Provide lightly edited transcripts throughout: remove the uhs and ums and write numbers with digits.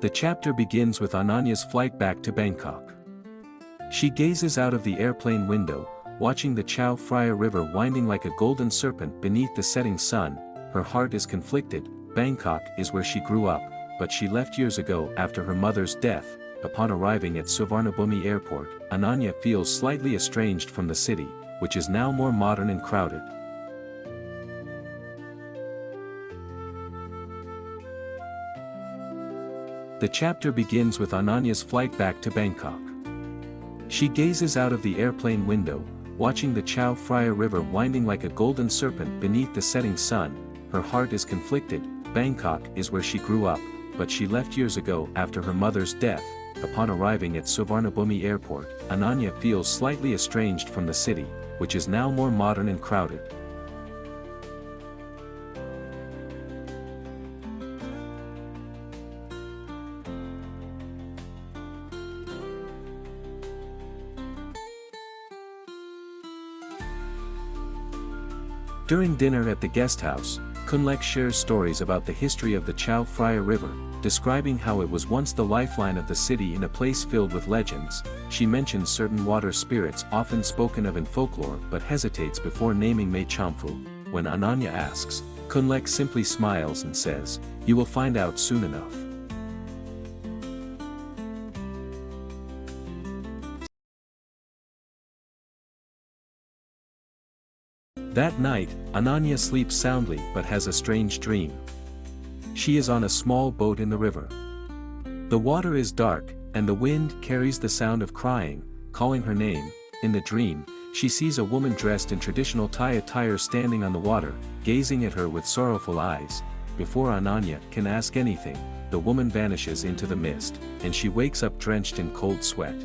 The chapter begins with Ananya's flight back to Bangkok. She gazes out of the airplane window, watching the Chao Phraya River winding like a golden serpent beneath the setting sun. Her heart is conflicted. Bangkok is where she grew up, but she left years ago after her mother's death. Upon arriving at Suvarnabhumi Airport, Ananya feels slightly estranged from the city, which is now more modern and crowded. The chapter begins with Ananya's flight back to Bangkok. She gazes out of the airplane window, watching the Chao Phraya River winding like a golden serpent beneath the setting sun. Her heart is conflicted. Bangkok is where she grew up, but she left years ago after her mother's death. Upon arriving at Suvarnabhumi Airport, Ananya feels slightly estranged from the city, which is now more modern and crowded. During dinner at the guest house, Kunlek shares stories about the history of the Chao Phraya River, describing how it was once the lifeline of the city in a place filled with legends. She mentions certain water spirits often spoken of in folklore but hesitates before naming Mae Chamfu. When Ananya asks, Kunlek simply smiles and says, "You will find out soon enough." That night, Ananya sleeps soundly but has a strange dream. She is on a small boat in the river. The water is dark, and the wind carries the sound of crying, calling her name. In the dream, she sees a woman dressed in traditional Thai attire standing on the water, gazing at her with sorrowful eyes. Before Ananya can ask anything, the woman vanishes into the mist, and she wakes up drenched in cold sweat.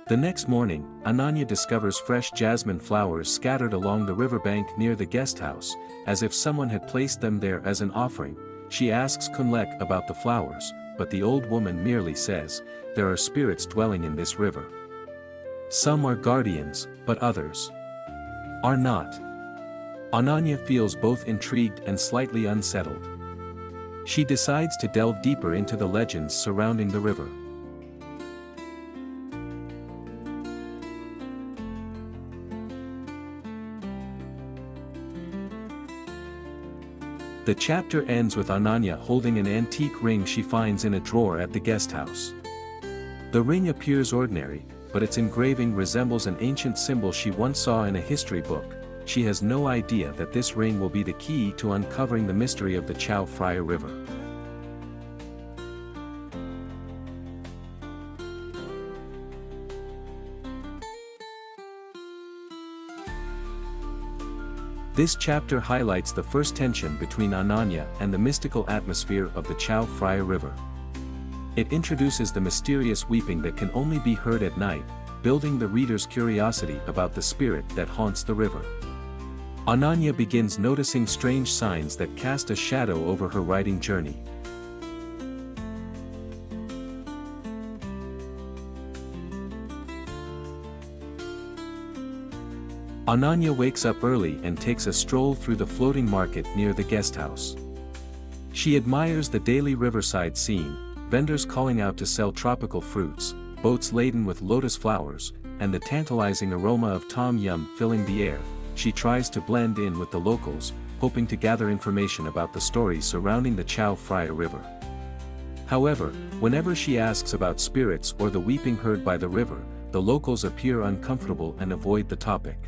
The next morning, Ananya discovers fresh jasmine flowers scattered along the riverbank near the guest house, as if someone had placed them there as an offering. She asks Kunlek about the flowers, but the old woman merely says, "There are spirits dwelling in this river. Some are guardians, but others are not." Ananya feels both intrigued and slightly unsettled. She decides to delve deeper into the legends surrounding the river. The chapter ends with Ananya holding an antique ring she finds in a drawer at the guest house. The ring appears ordinary, but its engraving resembles an ancient symbol she once saw in a history book. She has no idea that this ring will be the key to uncovering the mystery of the Chao Phraya River. This chapter highlights the first tension between Ananya and the mystical atmosphere of the Chao Phraya River. It introduces the mysterious weeping that can only be heard at night, building the reader's curiosity about the spirit that haunts the river. Ananya begins noticing strange signs that cast a shadow over her writing journey. Ananya wakes up early and takes a stroll through the floating market near the guest house. She admires the daily riverside scene, vendors calling out to sell tropical fruits, boats laden with lotus flowers, and the tantalizing aroma of tom yum filling the air. She tries to blend in with the locals, hoping to gather information about the stories surrounding the Chao Phraya River. However, whenever she asks about spirits or the weeping heard by the river, the locals appear uncomfortable and avoid the topic.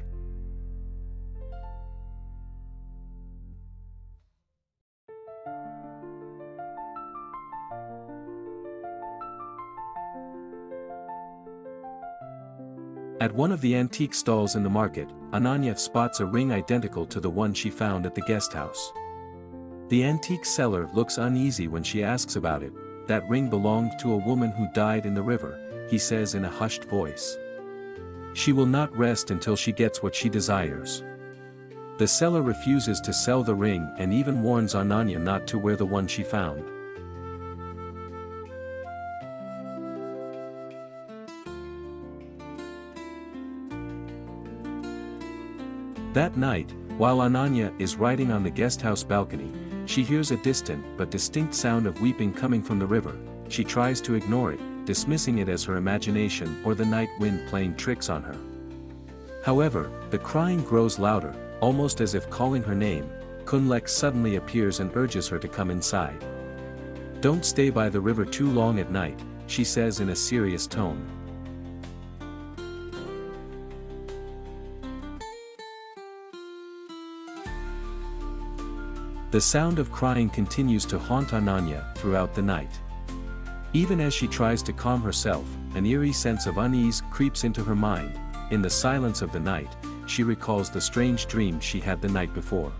At one of the antique stalls in the market, Ananya spots a ring identical to the one she found at the guest house. The antique seller looks uneasy when she asks about it. "That ring belonged to a woman who died in the river," he says in a hushed voice. "She will not rest until she gets what she desires." The seller refuses to sell the ring and even warns Ananya not to wear the one she found. That night, while Ananya is riding on the guesthouse balcony, she hears a distant but distinct sound of weeping coming from the river. She tries to ignore it, dismissing it as her imagination or the night wind playing tricks on her. However, the crying grows louder, almost as if calling her name. Kunlek suddenly appears and urges her to come inside. "Don't stay by the river too long at night," she says in a serious tone. The sound of crying continues to haunt Ananya throughout the night. Even as she tries to calm herself, an eerie sense of unease creeps into her mind. In the silence of the night, she recalls the strange dream she had the night before.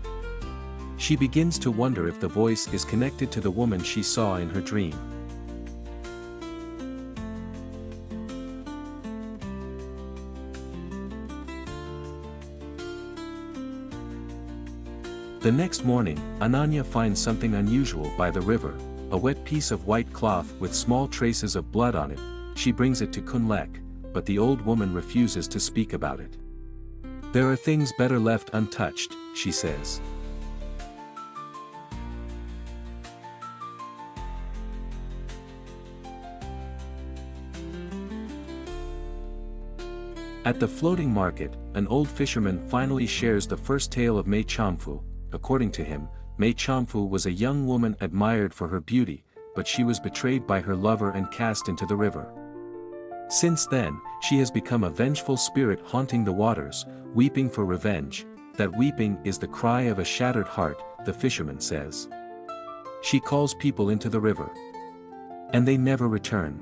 She begins to wonder if the voice is connected to the woman she saw in her dream. The next morning, Ananya finds something unusual by the river, a wet piece of white cloth with small traces of blood on it. She brings it to Kunlek, but the old woman refuses to speak about it. "There are things better left untouched," she says. At the floating market, an old fisherman finally shares the first tale of Mei Chamfu. According to him, Mei Chamfu was a young woman admired for her beauty, but she was betrayed by her lover and cast into the river. Since then, she has become a vengeful spirit haunting the waters, weeping for revenge. That weeping is the cry of a shattered heart, the fisherman says. She calls people into the river, and they never return.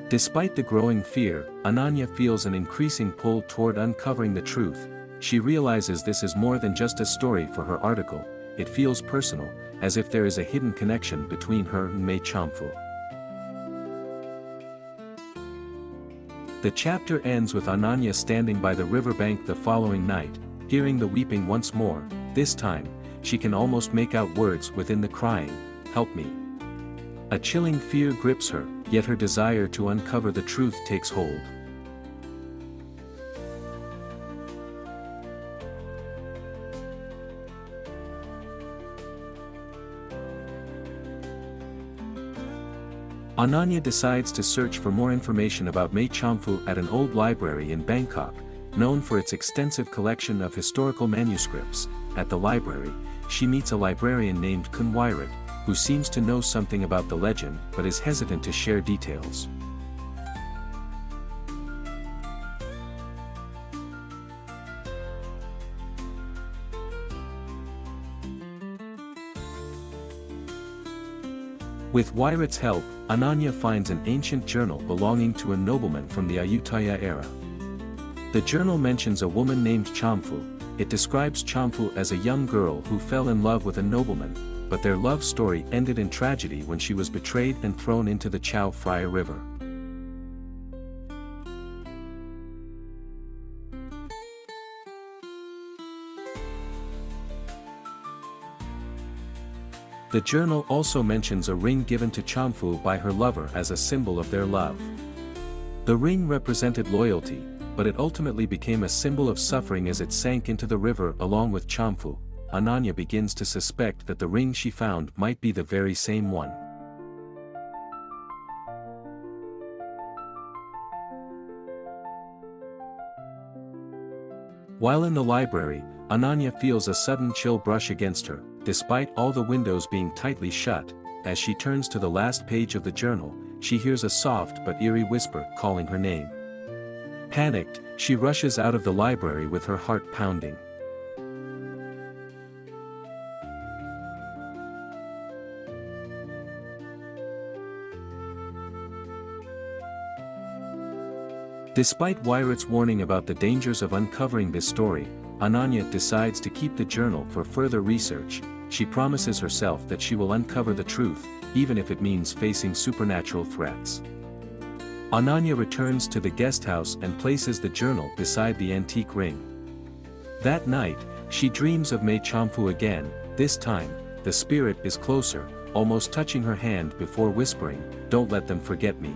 Despite the growing fear, Ananya feels an increasing pull toward uncovering the truth. She realizes this is more than just a story for her article. It feels personal, as if there is a hidden connection between her and Mei Chamfu. The chapter ends with Ananya standing by the riverbank the following night, hearing the weeping once more. This time, she can almost make out words within the crying, "Help me." A chilling fear grips her, yet her desire to uncover the truth takes hold. Ananya decides to search for more information about Mei Chamfu at an old library in Bangkok, known for its extensive collection of historical manuscripts. At the library, she meets a librarian named Kun Wairat, who seems to know something about the legend but is hesitant to share details. With Wairat's help, Ananya finds an ancient journal belonging to a nobleman from the Ayutthaya era. The journal mentions a woman named Chamfu. It describes Chamfu as a young girl who fell in love with a nobleman, but their love story ended in tragedy when she was betrayed and thrown into the Chao Phraya River. The journal also mentions a ring given to Chamfu by her lover as a symbol of their love. The ring represented loyalty, but it ultimately became a symbol of suffering as it sank into the river along with Chamfu. Ananya begins to suspect that the ring she found might be the very same one. While in the library, Ananya feels a sudden chill brush against her, despite all the windows being tightly shut. As she turns to the last page of the journal, she hears a soft but eerie whisper calling her name. Panicked, she rushes out of the library with her heart pounding. Despite Wairat's warning about the dangers of uncovering this story, Ananya decides to keep the journal for further research. She promises herself that she will uncover the truth, even if it means facing supernatural threats. Ananya returns to the guest house and places the journal beside the antique ring. That night, she dreams of Mai Champu again. This time, the spirit is closer, almost touching her hand before whispering, "Don't let them forget me."